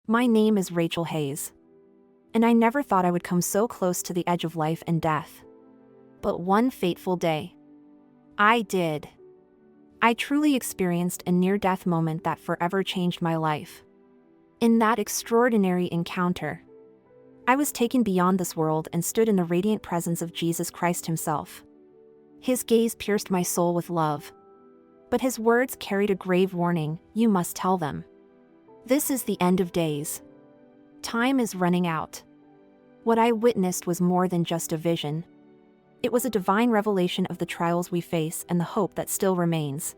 My name is Rachel Hayes. And I never thought I would come so close to the edge of life and death. But one fateful day, I did. I truly experienced a near-death moment that forever changed my life. In that extraordinary encounter, I was taken beyond this world and stood in the radiant presence of Jesus Christ himself. His gaze pierced my soul with love. But his words carried a grave warning: you must tell them. This is the end of days. Time is running out. What I witnessed was more than just a vision. It was a divine revelation of the trials we face and the hope that still remains.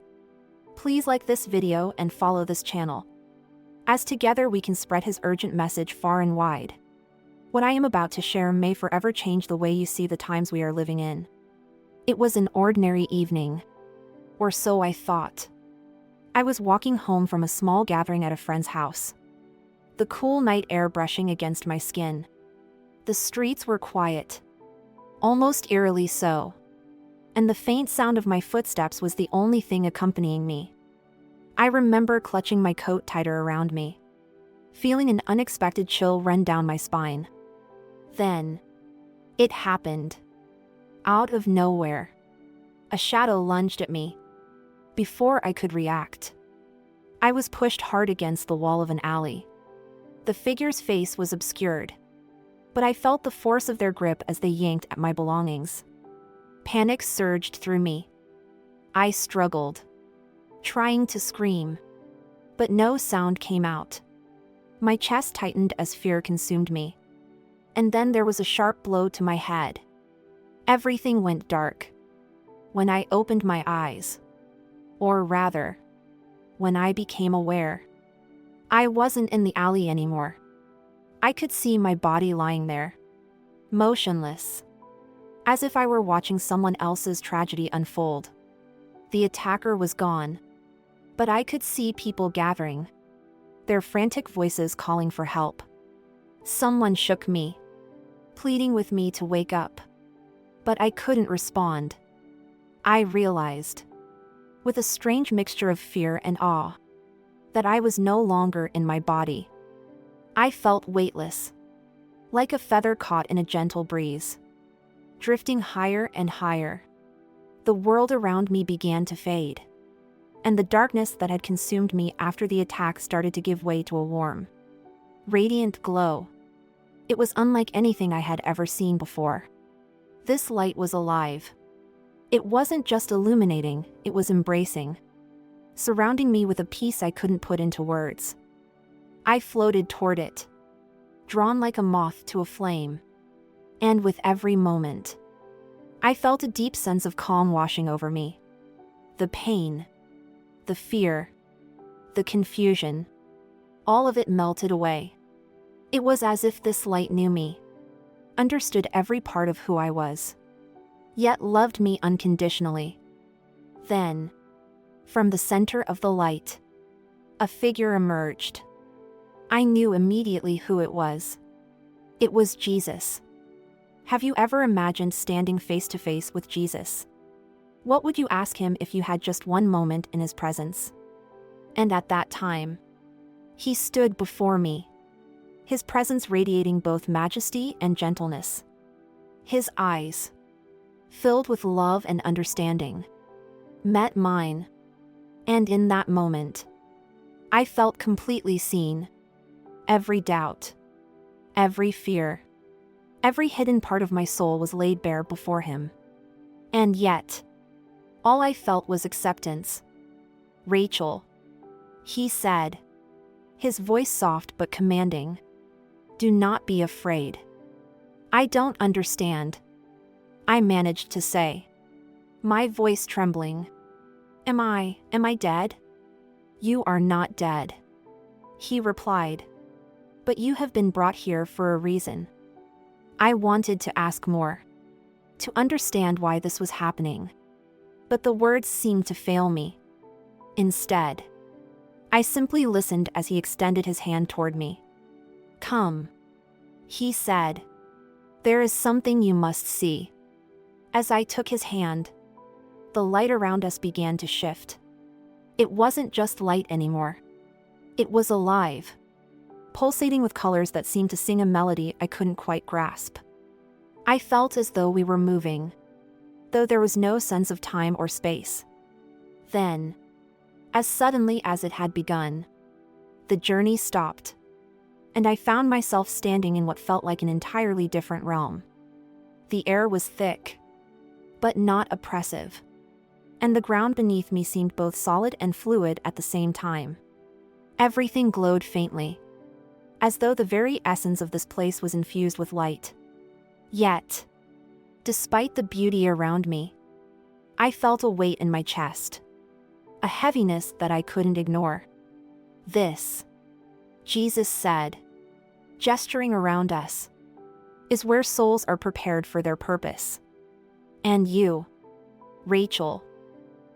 Please like this video and follow this channel, as together we can spread his urgent message far and wide. What I am about to share may forever change the way you see the times we are living in. It was an ordinary evening, or so I thought. I was walking home from a small gathering at a friend's house. The cool night air brushing against my skin. The streets were quiet, almost eerily so, and the faint sound of my footsteps was the only thing accompanying me. I remember clutching my coat tighter around me, feeling an unexpected chill run down my spine. Then, it happened. Out of nowhere, a shadow lunged at me. Before I could react, I was pushed hard against the wall of an alley. The figure's face was obscured, but I felt the force of their grip as they yanked at my belongings. Panic surged through me. I struggled, trying to scream, but no sound came out. My chest tightened as fear consumed me. And then there was a sharp blow to my head. Everything went dark. When I opened my eyes, or rather, when I became aware, I wasn't in the alley anymore. I could see my body lying there, motionless, as if I were watching someone else's tragedy unfold. The attacker was gone, but I could see people gathering, their frantic voices calling for help. Someone shook me, pleading with me to wake up, but I couldn't respond. I realized, with a strange mixture of fear and awe, that I was no longer in my body. I felt weightless, like a feather caught in a gentle breeze, drifting higher and higher. The world around me began to fade, and the darkness that had consumed me after the attack started to give way to a warm, radiant glow. It was unlike anything I had ever seen before. This light was alive. It wasn't just illuminating, it was embracing, surrounding me with a peace I couldn't put into words. I floated toward it, drawn like a moth to a flame. And with every moment, I felt a deep sense of calm washing over me. The pain, the fear, the confusion, all of it melted away. It was as if this light knew me, understood every part of who I was, yet loved me unconditionally. Then, from the center of the light, a figure emerged. I knew immediately who it was. It was Jesus. Have you ever imagined standing face to face with Jesus? What would you ask him if you had just one moment in his presence? And at that time, he stood before me, his presence radiating both majesty and gentleness. His eyes, filled with love and understanding, met mine. And in that moment, I felt completely seen. Every doubt, every fear, every hidden part of my soul was laid bare before him. And yet, all I felt was acceptance. "Rachel," he said, his voice soft but commanding, "do not be afraid." "I don't understand," I managed to say, my voice trembling. Am I dead?" "You are not dead," he replied. "But you have been brought here for a reason." I wanted to ask more, to understand why this was happening, but the words seemed to fail me. Instead, I simply listened as he extended his hand toward me. "Come," he said. "There is something you must see." As I took his hand, the light around us began to shift. It wasn't just light anymore. It was alive. pulsating with colors that seemed to sing a melody I couldn't quite grasp. I felt as though we were moving, though there was no sense of time or space. Then, as suddenly as it had begun, the journey stopped, and I found myself standing in what felt like an entirely different realm. The air was thick, but not oppressive, and the ground beneath me seemed both solid and fluid at the same time. Everything glowed faintly, as though the very essence of this place was infused with light. Yet, despite the beauty around me, I felt a weight in my chest, a heaviness that I couldn't ignore. "This," Jesus said, gesturing around us, "is where souls are prepared for their purpose. And you, Rachel,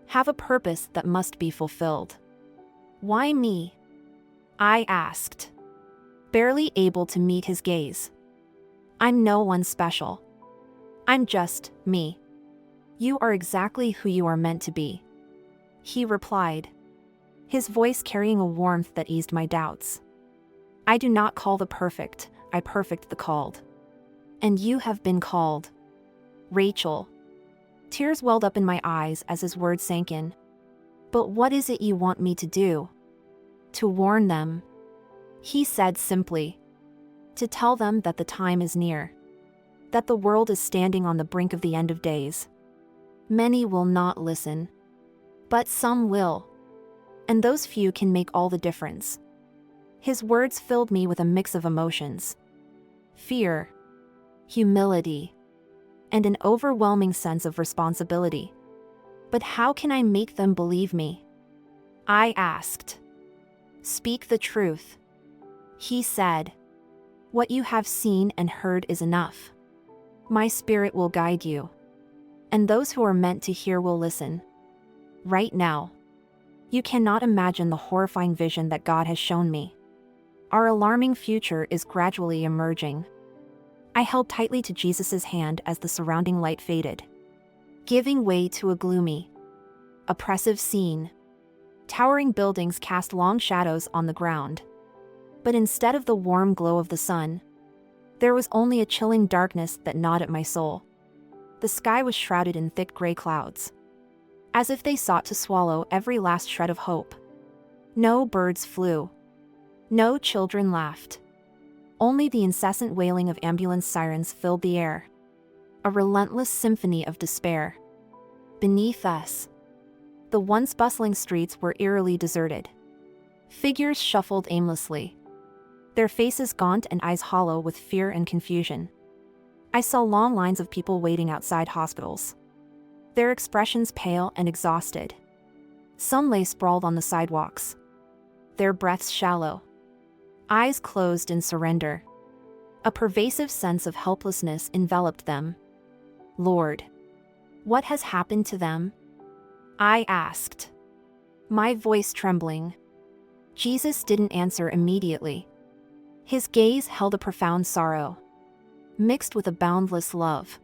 have a purpose that must be fulfilled." "Why me?" I asked, barely able to meet his gaze. "I'm no one special. I'm just me. You are exactly who you are meant to be," he replied, his voice carrying a warmth that eased my doubts. "I do not call the perfect, I perfect the called. And you have been called, Rachel." Tears welled up in my eyes as his words sank in. "But what is it you want me to do?" "To warn them," he said simply. "To tell them that the time is near. That the world is standing on the brink of the end of days. Many will not listen, but some will. And those few can make all the difference." His words filled me with a mix of emotions: fear, humility, and an overwhelming sense of responsibility. "But how can I make them believe me?" I asked. "Speak the truth," he said. "What you have seen and heard is enough. My spirit will guide you, and those who are meant to hear will listen. Right now, you cannot imagine the horrifying vision that God has shown me. Our alarming future is gradually emerging." I held tightly to Jesus' hand as the surrounding light faded, giving way to a gloomy, oppressive scene. Towering buildings cast long shadows on the ground. But instead of the warm glow of the sun, there was only a chilling darkness that gnawed at my soul. The sky was shrouded in thick gray clouds, as if they sought to swallow every last shred of hope. No birds flew. No children laughed. Only the incessant wailing of ambulance sirens filled the air, a relentless symphony of despair. Beneath us, the once bustling streets were eerily deserted. Figures shuffled aimlessly, their faces gaunt and eyes hollow with fear and confusion. I saw long lines of people waiting outside hospitals, their expressions pale and exhausted. Some lay sprawled on the sidewalks, their breaths shallow, eyes closed in surrender. A pervasive sense of helplessness enveloped them. "Lord, what has happened to them?" I asked, my voice trembling. Jesus didn't answer immediately. His gaze held a profound sorrow, mixed with a boundless love.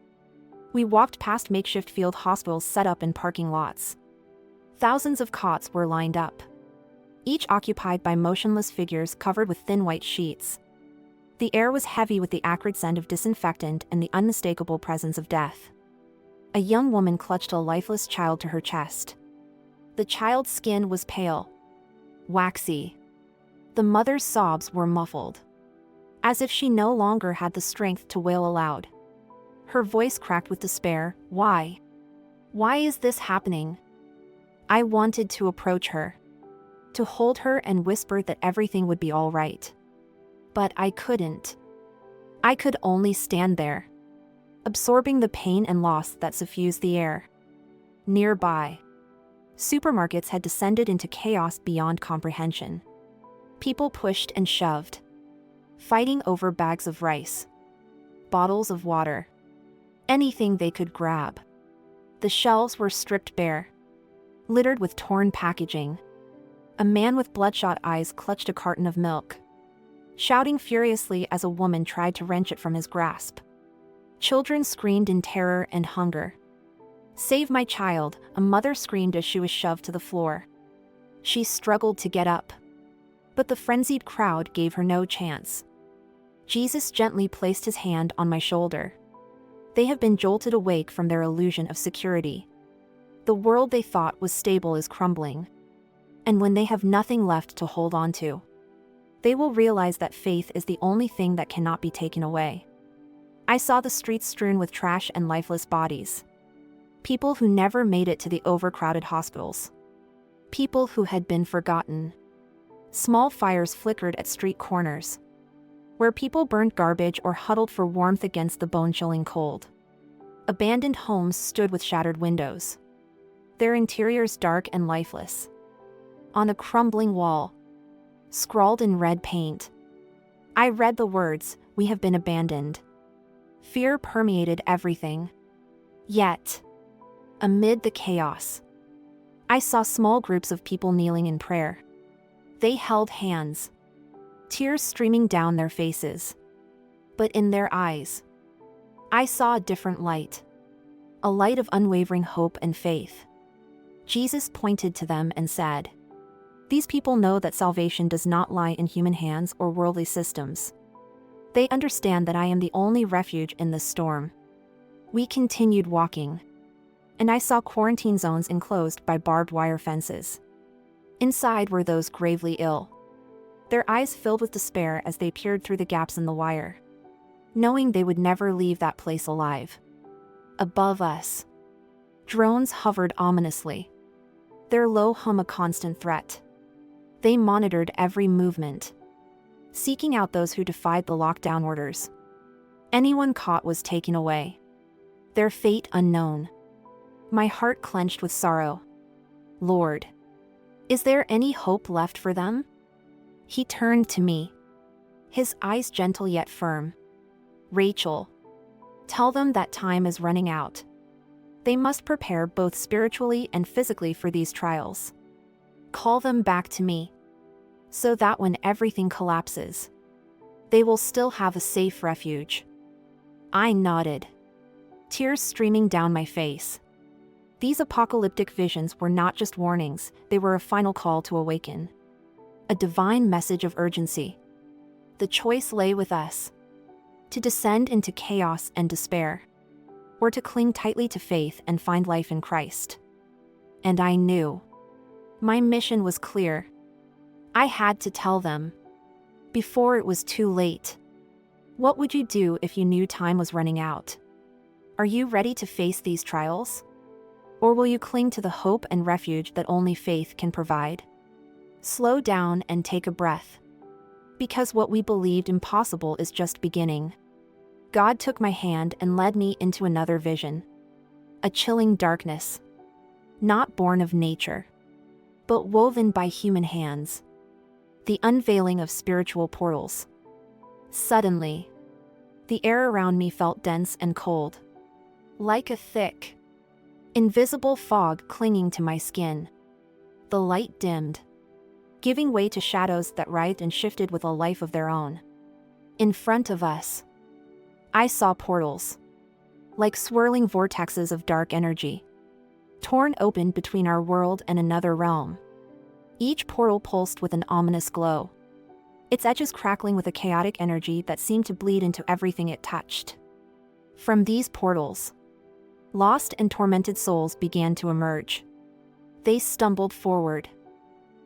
We walked past makeshift field hospitals set up in parking lots. Thousands of cots were lined up, each occupied by motionless figures covered with thin white sheets. The air was heavy with the acrid scent of disinfectant and the unmistakable presence of death. A young woman clutched a lifeless child to her chest. The child's skin was pale, waxy. The mother's sobs were muffled, as if she no longer had the strength to wail aloud. Her voice cracked with despair. "Why? Why is this happening?" I wanted to approach her, to hold her and whisper that everything would be all right. But I couldn't. I could only stand there, absorbing the pain and loss that suffused the air. Nearby, supermarkets had descended into chaos beyond comprehension. People pushed and shoved, fighting over bags of rice, bottles of water, anything they could grab. The shelves were stripped bare, littered with torn packaging. A man with bloodshot eyes clutched a carton of milk, shouting furiously as a woman tried to wrench it from his grasp. Children screamed in terror and hunger. "Save my child," a mother screamed as she was shoved to the floor. She struggled to get up, But the frenzied crowd gave her no chance. Jesus gently placed his hand on my shoulder. They have been jolted awake from their illusion of security. The world they thought was stable is crumbling. And when they have nothing left to hold on to, they will realize that faith is the only thing that cannot be taken away. I saw the streets strewn with trash and lifeless bodies. People who never made it to the overcrowded hospitals. People who had been forgotten. Small fires flickered at street corners, where people burned garbage or huddled for warmth against the bone-chilling cold. Abandoned homes stood with shattered windows, their interiors dark and lifeless. On a crumbling wall, scrawled in red paint, I read the words, "We have been abandoned." Fear permeated everything. Yet, amid the chaos, I saw small groups of people kneeling in prayer. They held hands, tears streaming down their faces. But in their eyes, I saw a different light, a light of unwavering hope and faith. Jesus pointed to them and said, "These people know that salvation does not lie in human hands or worldly systems. They understand that I am the only refuge in this storm." We continued walking, and I saw quarantine zones enclosed by barbed wire fences. Inside were those gravely ill, their eyes filled with despair as they peered through the gaps in the wire, knowing they would never leave that place alive. Above us, drones hovered ominously, their low hum a constant threat. They monitored every movement, seeking out those who defied the lockdown orders. Anyone caught was taken away, their fate unknown. My heart clenched with sorrow. Lord, is there any hope left for them? He turned to me, his eyes gentle yet firm. Rachel, tell them that time is running out. They must prepare both spiritually and physically for these trials. Call them back to me, so that when everything collapses, they will still have a safe refuge. I nodded, tears streaming down my face. These apocalyptic visions were not just warnings, they were a final call to awaken. A divine message of urgency. The choice lay with us: to descend into chaos and despair, or to cling tightly to faith and find life in Christ. And I knew. My mission was clear. I had to tell them, before it was too late. What would you do if you knew time was running out? Are you ready to face these trials? Or will you cling to the hope and refuge that only faith can provide? Slow down and take a breath. Because what we believed impossible is just beginning. God took my hand and led me into another vision. A chilling darkness. Not born of nature, but woven by human hands. The unveiling of spiritual portals. Suddenly, the air around me felt dense and cold. Like a thick, invisible fog clinging to my skin. The light dimmed, giving way to shadows that writhed and shifted with a life of their own. In front of us, I saw portals, like swirling vortexes of dark energy, torn open between our world and another realm. Each portal pulsed with an ominous glow, its edges crackling with a chaotic energy that seemed to bleed into everything it touched. From these portals, lost and tormented souls began to emerge. They stumbled forward,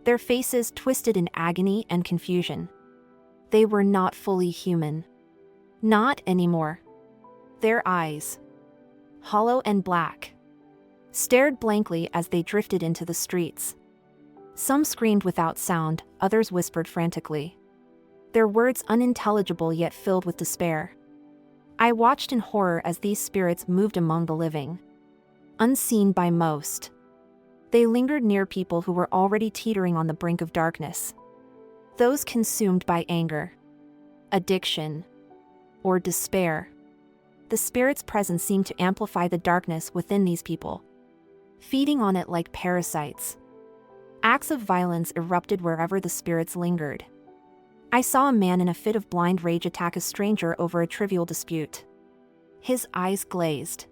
their faces twisted in agony and confusion. They were not fully human. Not anymore. Their eyes, hollow and black, stared blankly as they drifted into the streets. Some screamed without sound, others whispered frantically, their words unintelligible yet filled with despair. I watched in horror as these spirits moved among the living. Unseen by most, they lingered near people who were already teetering on the brink of darkness. Those consumed by anger, addiction, or despair. The spirit's presence seemed to amplify the darkness within these people, feeding on it like parasites. Acts of violence erupted wherever the spirits lingered. I saw a man in a fit of blind rage attack a stranger over a trivial dispute. His eyes glazed,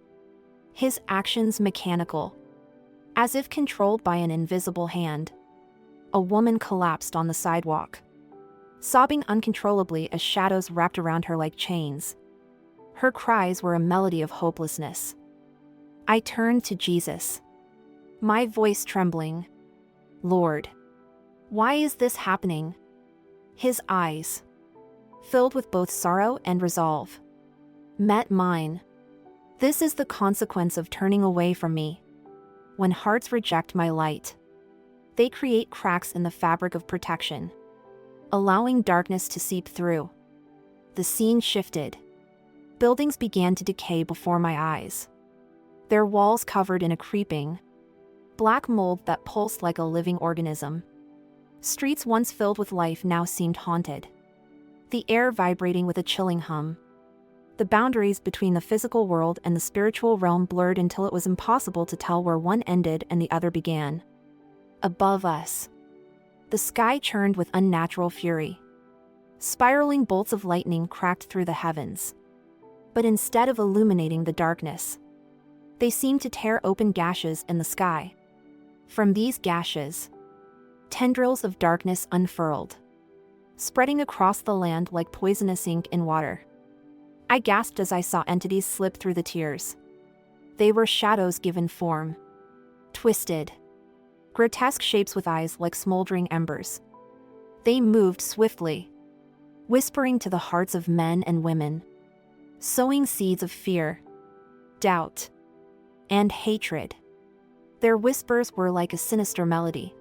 his actions mechanical, as if controlled by an invisible hand. A woman collapsed on the sidewalk, sobbing uncontrollably as shadows wrapped around her like chains. Her cries were a melody of hopelessness. I turned to Jesus, my voice trembling. Lord, why is this happening? His eyes, filled with both sorrow and resolve, met mine. This is the consequence of turning away from me. When hearts reject my light, they create cracks in the fabric of protection, allowing darkness to seep through. The scene shifted. Buildings began to decay before my eyes, their walls covered in a creeping, black mold that pulsed like a living organism. Streets once filled with life now seemed haunted, the air vibrating with a chilling hum. The boundaries between the physical world and the spiritual realm blurred until it was impossible to tell where one ended and the other began. Above us, the sky churned with unnatural fury. Spiraling bolts of lightning cracked through the heavens. But instead of illuminating the darkness, they seemed to tear open gashes in the sky. From these gashes, tendrils of darkness unfurled, spreading across the land like poisonous ink in water. I gasped as I saw entities slip through the tears. They were shadows given form. Twisted, grotesque shapes with eyes like smoldering embers. They moved swiftly, whispering to the hearts of men and women, sowing seeds of fear, doubt, and hatred. Their whispers were like a sinister melody,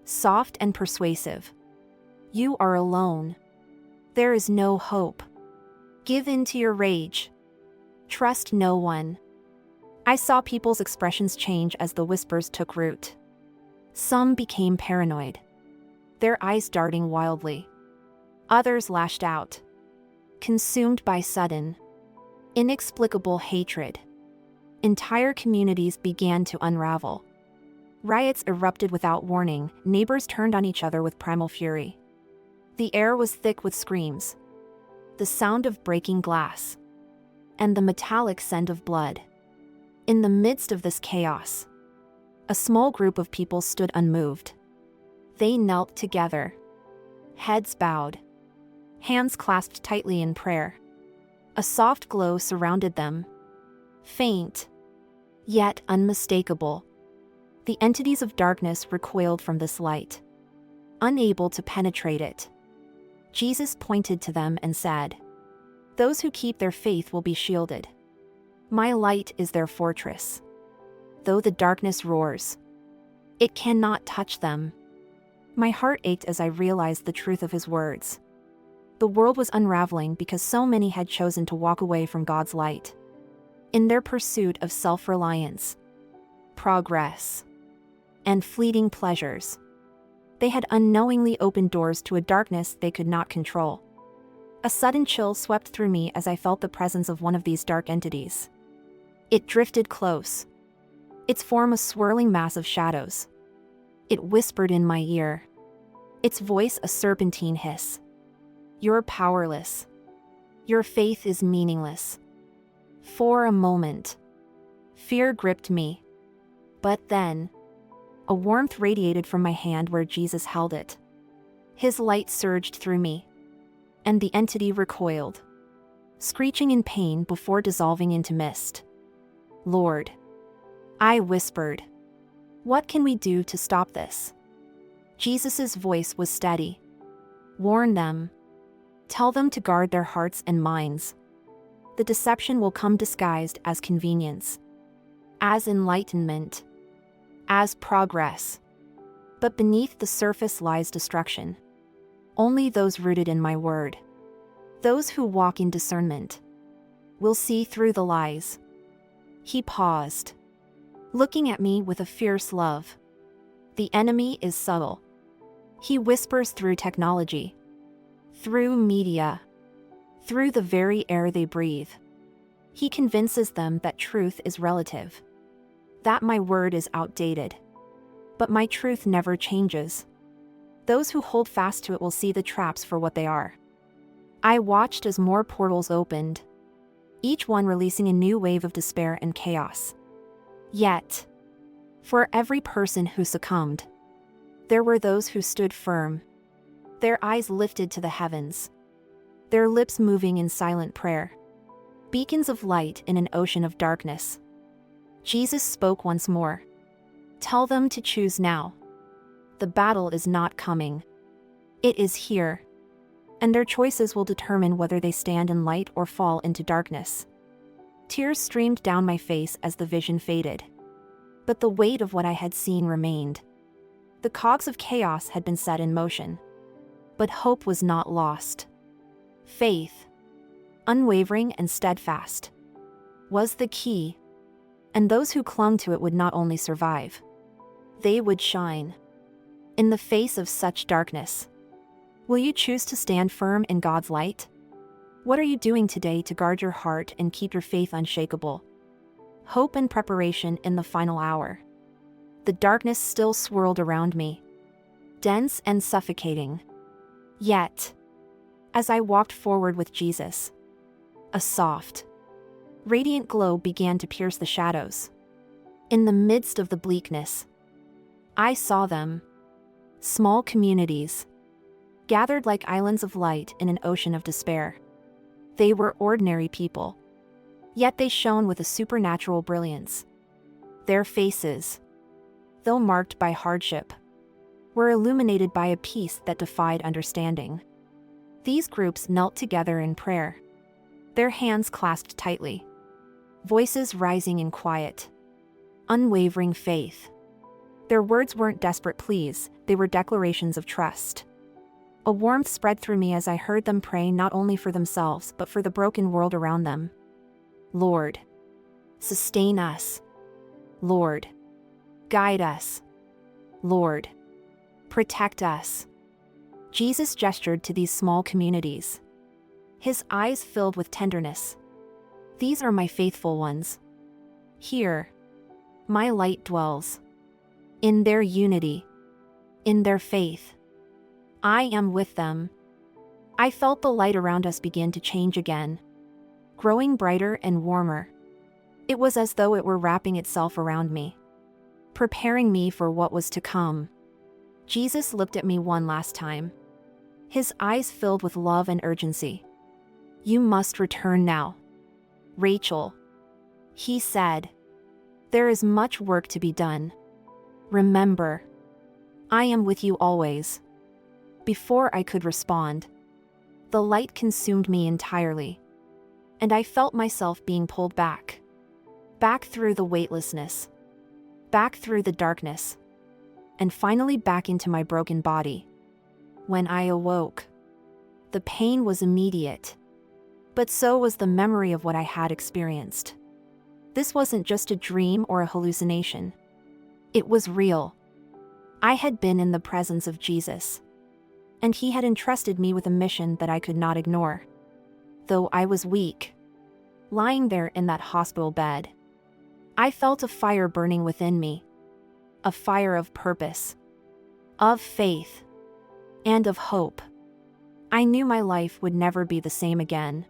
soft and persuasive. You are alone. There is no hope. Give in to your rage. Trust no one. I saw people's expressions change as the whispers took root. Some became paranoid, their eyes darting wildly. Others lashed out, consumed by sudden, inexplicable hatred. Entire communities began to unravel. Riots erupted without warning, neighbors turned on each other with primal fury. The air was thick with screams, the sound of breaking glass, and the metallic scent of blood. In the midst of this chaos, a small group of people stood unmoved. They knelt together, heads bowed, hands clasped tightly in prayer. A soft glow surrounded them, faint, yet unmistakable. The entities of darkness recoiled from this light, unable to penetrate it. Jesus pointed to them and said, "Those who keep their faith will be shielded. My light is their fortress. Though the darkness roars, it cannot touch them." My heart ached as I realized the truth of his words. The world was unraveling because so many had chosen to walk away from God's light. In their pursuit of self-reliance, progress, and fleeting pleasures, they had unknowingly opened doors to a darkness they could not control. A sudden chill swept through me as I felt the presence of one of these dark entities. It drifted close, its form a swirling mass of shadows. It whispered in my ear, its voice a serpentine hiss. "You're powerless. Your faith is meaningless." For a moment, fear gripped me. But then, a warmth radiated from my hand where Jesus held it. His light surged through me, and the entity recoiled, screeching in pain before dissolving into mist. "Lord," I whispered, "what can we do to stop this?" Jesus' voice was steady. "Warn them. Tell them to guard their hearts and minds. The deception will come disguised as convenience, as enlightenment, as progress. But beneath the surface lies destruction. Only those rooted in my word, those who walk in discernment, will see through the lies." He paused, looking at me with a fierce love. "The enemy is subtle. He whispers through technology, through media, through the very air they breathe. He convinces them that truth is relative, that my word is outdated. But my truth never changes. Those who hold fast to it will see the traps for what they are." I watched as more portals opened, each one releasing a new wave of despair and chaos. Yet, for every person who succumbed, there were those who stood firm, their eyes lifted to the heavens, their lips moving in silent prayer. Beacons of light in an ocean of darkness. Jesus spoke once more. Tell them to choose now. The battle is not coming. It is here. And their choices will determine whether they stand in light or fall into darkness. Tears streamed down my face as the vision faded. But the weight of what I had seen remained. The cogs of chaos had been set in motion. But hope was not lost. Faith, unwavering and steadfast, was the key, and those who clung to it would not only survive, they would shine. In the face of such darkness, will you choose to stand firm in God's light? What are you doing today to guard your heart and keep your faith unshakable? Hope and preparation in the final hour. The darkness still swirled around me, dense and suffocating. Yet, as I walked forward with Jesus, a soft, radiant glow began to pierce the shadows. In the midst of the bleakness, I saw them, small communities, gathered like islands of light in an ocean of despair. They were ordinary people, yet they shone with a supernatural brilliance. Their faces, though marked by hardship, were illuminated by a peace that defied understanding. These groups knelt together in prayer, their hands clasped tightly, voices rising in quiet, unwavering faith. Their words weren't desperate pleas, they were declarations of trust. A warmth spread through me as I heard them pray not only for themselves but for the broken world around them. Lord, sustain us. Lord, guide us. Lord, protect us. Jesus gestured to these small communities, his eyes filled with tenderness. These are my faithful ones. Here, my light dwells. In their unity, in their faith, I am with them. I felt the light around us begin to change again, growing brighter and warmer. It was as though it were wrapping itself around me, preparing me for what was to come. Jesus looked at me one last time, his eyes filled with love and urgency. You must return now, Rachel, he said. There is much work to be done. Remember, I am with you always. Before I could respond, the light consumed me entirely, and I felt myself being pulled back through the weightlessness, back through the darkness, and finally back into my broken body. When I awoke, the pain was immediate, but so was the memory of what I had experienced. This wasn't just a dream or a hallucination. It was real. I had been in the presence of Jesus, and he had entrusted me with a mission that I could not ignore. Though I was weak, lying there in that hospital bed, I felt a fire burning within me, a fire of purpose, of faith, and of hope. I knew my life would never be the same again.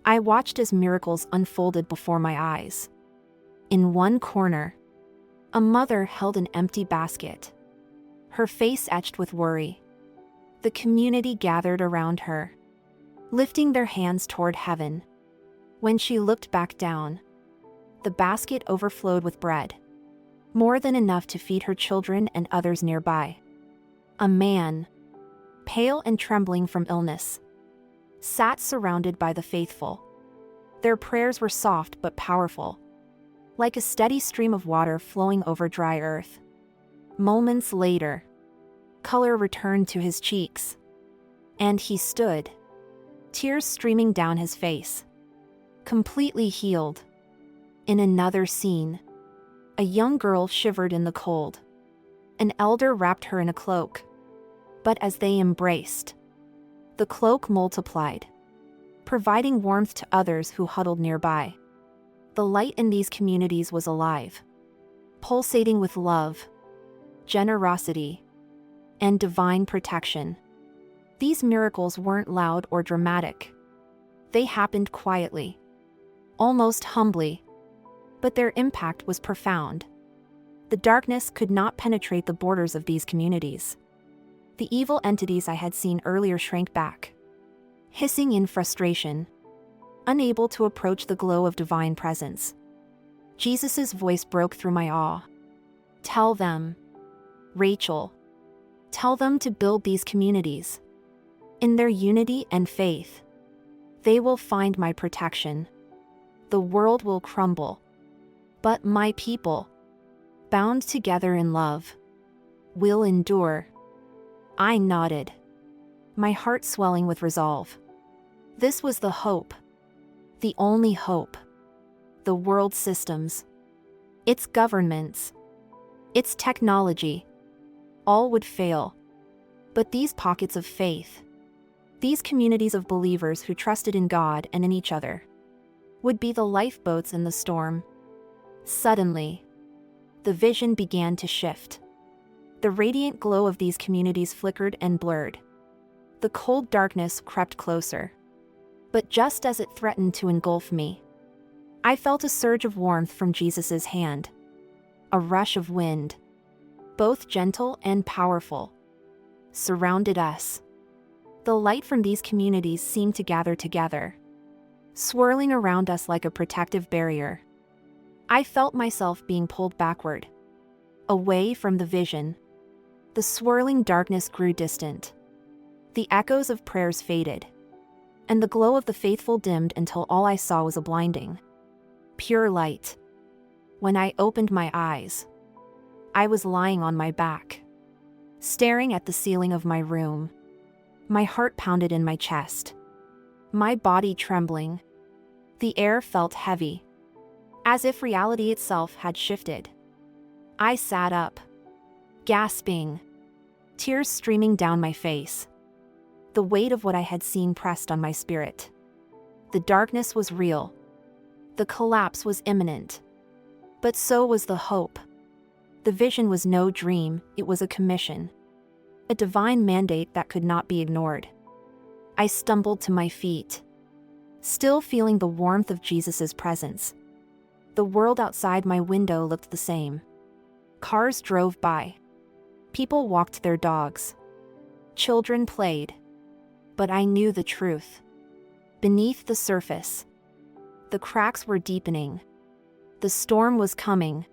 I watched as miracles unfolded before my eyes. In one corner, a mother held an empty basket, her face etched with worry. The community gathered around her, lifting their hands toward heaven. When she looked back down, the basket overflowed with bread, more than enough to feed her children and others nearby. A man, pale and trembling from illness, sat surrounded by the faithful. Their prayers were soft but powerful, like a steady stream of water flowing over dry earth. Moments later, color returned to his cheeks, and he stood, tears streaming down his face, completely healed. In another scene, a young girl shivered in the cold. An elder wrapped her in a cloak, but as they embraced, the cloak multiplied, providing warmth to others who huddled nearby. The light in these communities was alive, pulsating with love, generosity, and divine protection. These miracles weren't loud or dramatic. They happened quietly, almost humbly, but their impact was profound. The darkness could not penetrate the borders of these communities. The evil entities I had seen earlier shrank back, hissing in frustration, unable to approach the glow of divine presence. Jesus' voice broke through my awe. Tell them, Rachel, tell them to build these communities. In their unity and faith, they will find my protection. The world will crumble, but my people, bound together in love, will endure. I nodded, my heart swelling with resolve. This was the hope, the only hope. The world systems, its governments, its technology, all would fail. But these pockets of faith, these communities of believers who trusted in God and in each other, would be the lifeboats in the storm. Suddenly, the vision began to shift. The radiant glow of these communities flickered and blurred. The cold darkness crept closer. But just as it threatened to engulf me, I felt a surge of warmth from Jesus' hand. A rush of wind, both gentle and powerful, surrounded us. The light from these communities seemed to gather together, swirling around us like a protective barrier. I felt myself being pulled backward, away from the vision. The swirling darkness grew distant. The echoes of prayers faded, and the glow of the faithful dimmed until all I saw was a blinding, pure light. When I opened my eyes, I was lying on my back, staring at the ceiling of my room. My heart pounded in my chest, my body trembling. The air felt heavy, as if reality itself had shifted. I sat up, gasping, tears streaming down my face. The weight of what I had seen pressed on my spirit. The darkness was real. The collapse was imminent. But so was the hope. The vision was no dream, it was a commission. A divine mandate that could not be ignored. I stumbled to my feet, still feeling the warmth of Jesus' presence. The world outside my window looked the same. Cars drove by. People walked their dogs. Children played. But I knew the truth. Beneath the surface, the cracks were deepening. The storm was coming.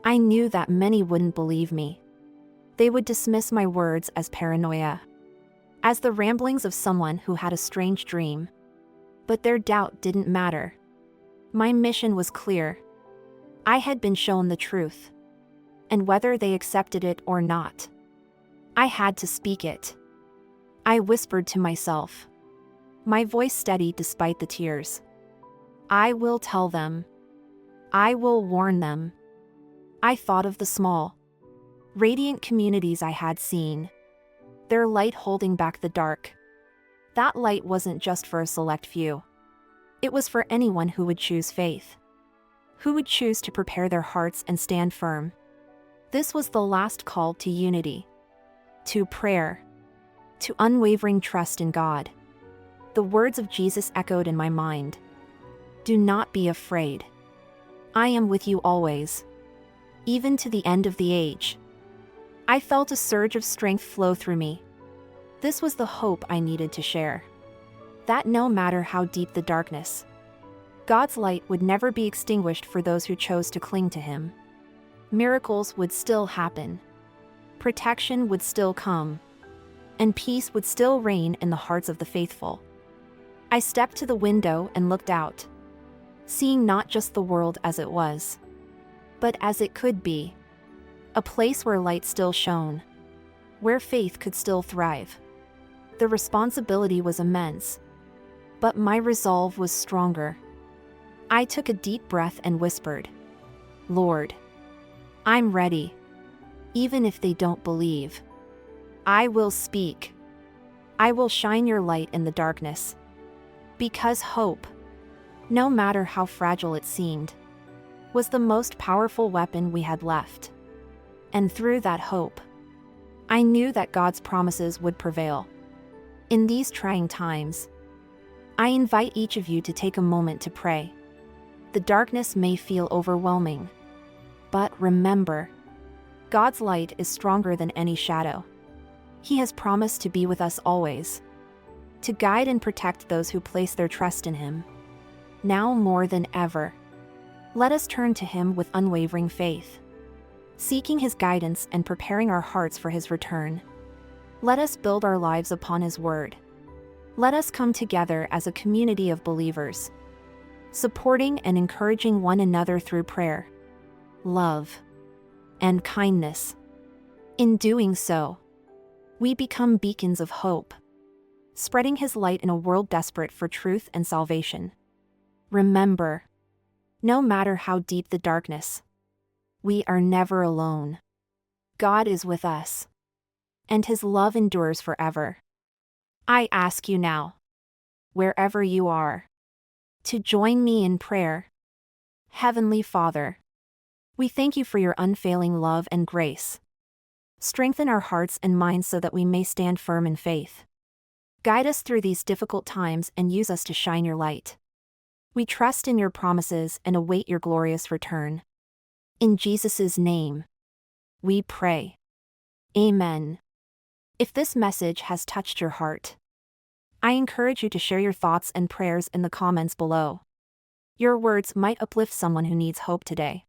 I knew that many wouldn't believe me. They would dismiss my words as paranoia, as the ramblings of someone who had a strange dream. But their doubt didn't matter. My mission was clear. I had been shown the truth, and whether they accepted it or not, I had to speak it. I whispered to myself, my voice steady despite the tears. I will tell them. I will warn them. I thought of the small, radiant communities I had seen, their light holding back the dark. That light wasn't just for a select few. It was for anyone who would choose faith, who would choose to prepare their hearts and stand firm. This was the last call to unity, to prayer, to unwavering trust in God. The words of Jesus echoed in my mind. Do not be afraid. I am with you always, even to the end of the age. I felt a surge of strength flow through me. This was the hope I needed to share. That no matter how deep the darkness, God's light would never be extinguished for those who chose to cling to Him. Miracles would still happen. Protection would still come. And peace would still reign in the hearts of the faithful. I stepped to the window and looked out, seeing not just the world as it was, but as it could be. A place where light still shone, where faith could still thrive. The responsibility was immense, but my resolve was stronger. I took a deep breath and whispered, Lord, I'm ready. Even if they don't believe, I will speak. I will shine your light in the darkness. Because hope, no matter how fragile it seemed, was the most powerful weapon we had left. And through that hope, I knew that God's promises would prevail. In these trying times, I invite each of you to take a moment to pray. The darkness may feel overwhelming, but remember, God's light is stronger than any shadow. He has promised to be with us always, to guide and protect those who place their trust in Him. Now more than ever, let us turn to Him with unwavering faith, seeking His guidance and preparing our hearts for His return. Let us build our lives upon His word. Let us come together as a community of believers, supporting and encouraging one another through prayer, love, and kindness. In doing so, we become beacons of hope, spreading His light in a world desperate for truth and salvation. Remember, no matter how deep the darkness, we are never alone. God is with us, and His love endures forever. I ask you now, wherever you are, to join me in prayer. Heavenly Father, we thank You for Your unfailing love and grace. Strengthen our hearts and minds so that we may stand firm in faith. Guide us through these difficult times and use us to shine Your light. We trust in Your promises and await Your glorious return. In Jesus' name, we pray. Amen. If this message has touched your heart, I encourage you to share your thoughts and prayers in the comments below. Your words might uplift someone who needs hope today.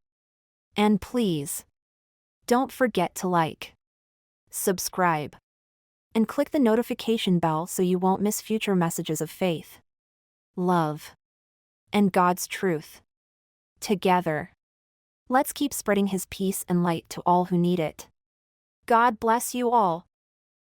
And please, don't forget to like, subscribe, and click the notification bell so you won't miss future messages of faith, love, and God's truth. Together, let's keep spreading His peace and light to all who need it. God bless you all.